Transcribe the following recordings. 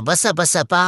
பசப்பா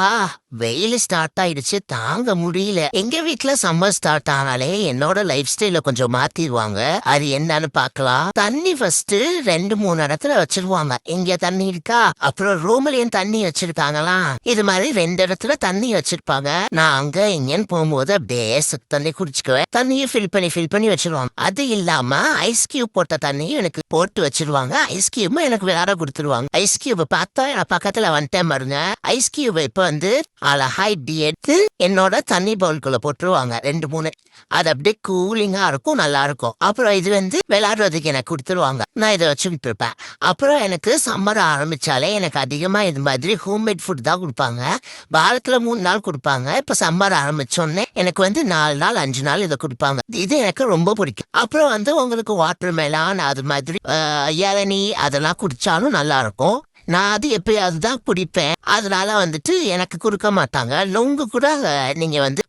வெயில் ஸ்டார்ட் ஆயிடுச்சு, தாங்க முடியல. எங்க வீட்ல சம்மர் ஸ்டார்ட் ஆனாலே என்னோட லைஃப் ஸ்டைல கொஞ்சம் மாத்திடுவாங்க. அது என்னன்னு பாக்கலாம். தண்ணி ஃபர்ஸ்ட் 2-3 இடத்துல வச்சிருவாங்க. இங்க தண்ணி இருக்கா, அப்புறம் ரூம்லயும் தண்ணி வச்சிருக்காங்களா, இது மாதிரி 2 இடத்துல தண்ணி வச்சிருப்பாங்க. நான் அங்க இங்கன்னு போகும்போது அப்படியே தண்ணி குடிச்சுக்குவேன். தண்ணியை ஃபில் பண்ணி வச்சிருவாங்க. அது இல்லாம ஐஸ் கியூப் போட்ட தண்ணியும் எனக்கு போட்டு வச்சிருவாங்க. ஐஸ் கியூப் எனக்கு வேற கொடுத்துருவாங்க. ஐஸ் கியூப் பார்த்தா எனக்கு பக்கத்துல வந்துட்டேன் பாருங்க. ஐஸ் கியூப் இப்ப வந்து அழகா இப்படி எடுத்து என்னோட தண்ணி பவுலுக்குள்ள போட்டுருவாங்க 2-3. அது அப்படியே கூலிங்கா இருக்கும், நல்லா இருக்கும். அப்புறம் இது வந்து விளையாடுறதுக்கு எனக்கு கொடுத்துருவாங்க. நான் இதை வச்சுக்கிட்டு இருப்பேன். அப்புறம் எனக்கு சம்மர் ஆரம்பிச்சாலே எனக்கு அதிகமா இது மாதிரி ஹோம்மேட் ஃபுட் தான் கொடுப்பாங்க. வாரத்துல 3 நாள் கொடுப்பாங்க. இப்ப சம்மர் ஆரம்பிச்சோடனே எனக்கு வந்து 4 நாள் 5 நாள் இதை கொடுப்பாங்க. இது எனக்கு ரொம்ப பிடிக்கும். அப்புறம் வந்து உங்களுக்கு வாட்டர் மெலான் அது மாதிரி இளநீ அதெல்லாம் குடிச்சாலும் நல்லா இருக்கும். நான் அது எப்பயாவது தான் குடிப்பேன். அதனால வந்துட்டு எனக்கு கொடுக்க மாட்டாங்க. நொங்கு கூட நீங்க வந்து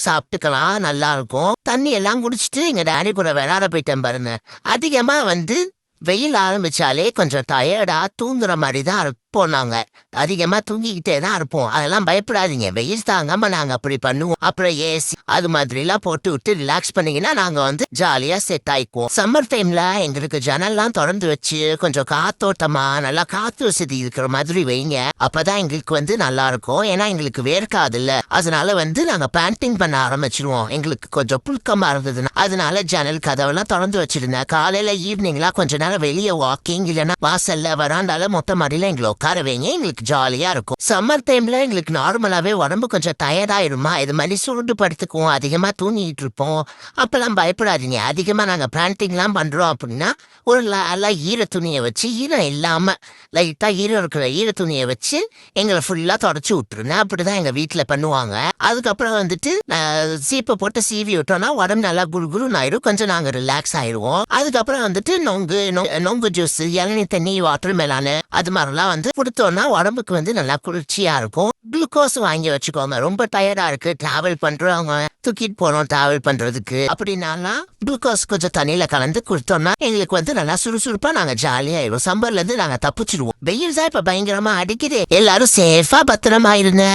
சாப்பிட்டுக்கலாம், நல்லா இருக்கும். தண்ணி எல்லாம் குடிச்சிட்டு எங்க டேடி கூட விளையாட போயிட்டேன் பாருங்க. அதிகமா வந்து வெயில் ஆரம்பிச்சாலே கொஞ்சம் டயர்டா தூங்குற மாதிரி தான் இருப்போம். நாங்க அதிகமா தூங்கிக்கிட்டே தான் இருப்போம். அதெல்லாம் பயப்படாதீங்க, வெயில் தாங்காம நாங்க அப்படி பண்ணுவோம். அப்புறம் ஏசி அது மாதிரி எல்லாம் போட்டு விட்டு ரிலாக்ஸ் பண்ணீங்கன்னா நாங்க வந்து ஜாலியா செட் ஆயிக்குவோம். சம்மர் டைம்ல எங்களுக்கு ஜன்னல்லாம் திறந்து வச்சு கொஞ்சம் காத்தோட்டமா நல்லா காத்து வசதி இருக்கிற மாதிரி வைங்க. அப்பதான் எங்களுக்கு வந்து நல்லா இருக்கும். ஏன்னா எங்களுக்கு வேர்க்காது இல்ல, அதனால வந்து நாங்க பேண்டிங் பண்ண ஆரம்பிச்சிருவோம். எங்களுக்கு கொஞ்சம் புழுக்கமா இருந்ததுன்னா அதனால ஜன்னல் கதவெல்லாம் திறந்து வச்சிருந்தேன். காலையில ஈவினிங்லாம் கொஞ்ச நேரம் வெளியே வாக்கிங் இல்லைன்னா வாசல்ல வராண்டால மொத்த மாடியில எங்களை உட்கார வைங்க. எங்களுக்கு ஜாலியா இருக்கும். சம்மர் டைம்ல எங்களுக்கு நார்மலாவே உடம்பு கொஞ்சம் டயர்டாயிருமா, இது மாதிரி சுருண்டு படுத்துக்குவோம், அதிகமா தூங்கிட்டு இருப்போம். அப்பெல்லாம் பயப்படாதீங்க. அதிகமா நாங்க பிளான்டிங்லாம் பண்றோம் அப்படின்னா ஒரு நல்லா ஈர துணியை வச்சு, ஈரம் இல்லாம லைட்டா ஈரம் இருக்கிற ஈர துணியை வச்சு எங்களை ஃபுல்லா தொடச்சு விட்டுருங்க. அப்படிதான் எங்க வீட்டுல பண்ணுவாங்க. அதுக்கப்புறம் வந்துட்டு சீப்பை போட்டு சீவி விட்டோம்னா உடம்பு நல்லா குருகுருன்னு ஆயிரும். கொஞ்சம் நாங்க ரிலாக்ஸ் ஆயிடுவோம். அதுக்கப்புறம் வந்துட்டு நொங்கு ஜூஸ், இளநீ தண்ணி, வாட்டர் மெலானு அது மாதிரிலாம் வந்து கொடுத்தோம்னா உடம்புக்கு வந்து நல்லா குளிர்ச்சியா இருக்கும். குளுக்கோஸ் வாங்கி வச்சுக்கோங்க. ரொம்ப டயர்டா இருக்கு, டிராவல் பண்றவங்க தூக்கிட்டு போறோம் டிராவல் பண்றதுக்கு அப்படின்னாலாம் குளுக்கோஸ் கொஞ்சம் தண்ணியில கலந்து கொடுத்தோம்னா எங்களுக்கு வந்து நல்லா சுறுசுறுப்பா நாங்க ஜாலியாயிரும். சம்மர்ல இருந்து நாங்க தப்பிச்சிருவோம். வெயில் தான் இப்ப பயங்கரமா அடிக்குது. எல்லாரும் சேஃபா பத்திரமா இருங்க.